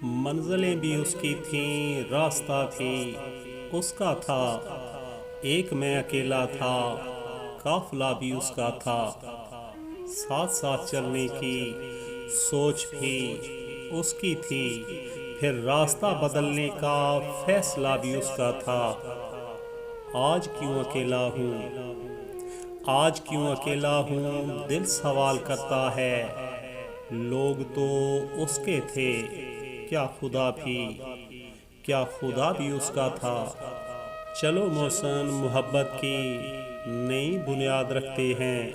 منزلیں بھی اس کی تھیں، راستہ بھی اس کا تھا، ایک میں اکیلا تھا، قافلہ بھی اس کا تھا، ساتھ ساتھ چلنے کی سوچ بھی اس کی تھی، پھر راستہ بدلنے کا فیصلہ بھی اس کا تھا۔ آج کیوں اکیلا ہوں، آج کیوں اکیلا ہوں، دل سوال کرتا ہے۔ لوگ تو اس کے تھے، کیا خدا بھی، کیا خدا بھی اس کا تھا؟ چلو محسن محبت کی نئی بنیاد رکھتے ہیں،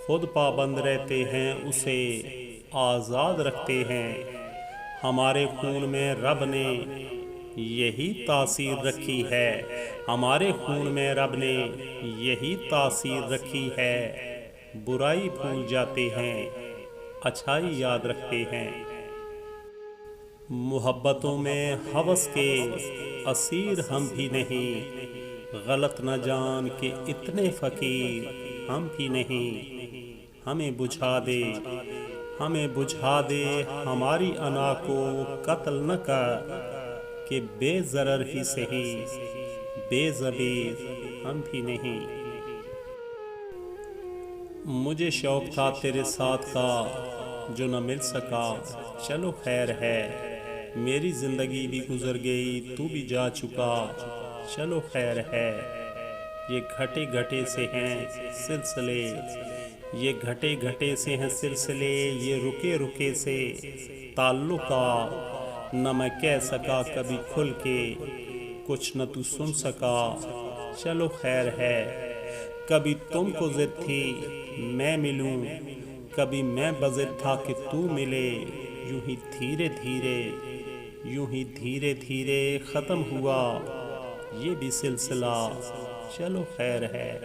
خود پابند رہتے ہیں، اسے آزاد رکھتے ہیں۔ ہمارے خون میں رب نے یہی تاثیر رکھی ہے، ہمارے خون میں رب نے یہی تاثیر رکھی ہے۔ برائی بھول جاتے ہیں، اچھائی یاد رکھتے ہیں۔ محبتوں میں ہوس کے اسیر ہم بھی نہیں، غلط نہ جان کہ اتنے فقیر ہم بھی نہیں۔ ہمیں بجھا دے، ہمیں بجھا دے، ہماری انا کو قتل نہ کر، کہ بے ضرر ہی سہی، بے ضمیر ہم بھی نہیں۔ مجھے شوق تھا تیرے ساتھ کا جو نہ مل سکا، چلو خیر ہے، میری زندگی بھی گزر گئی، تو بھی جا چکا، چلو خیر ہے۔ یہ گھٹے گھٹے سے ہیں سلسلے، یہ گھٹے گھٹے سے ہیں سلسلے، یہ رکے رکے سے تعلقات، نہ میں کہہ سکا کبھی کھل کے، کچھ نہ تو سن سکا، چلو خیر ہے۔ کبھی تم کو ضد تھی میں ملوں، کبھی میں بضد تھا کہ تو ملے، یوں ہی دھیرے دھیرے، یوں ہی دھیرے دھیرے ختم ہوا یہ بھی سلسلہ، چلو خیر ہے۔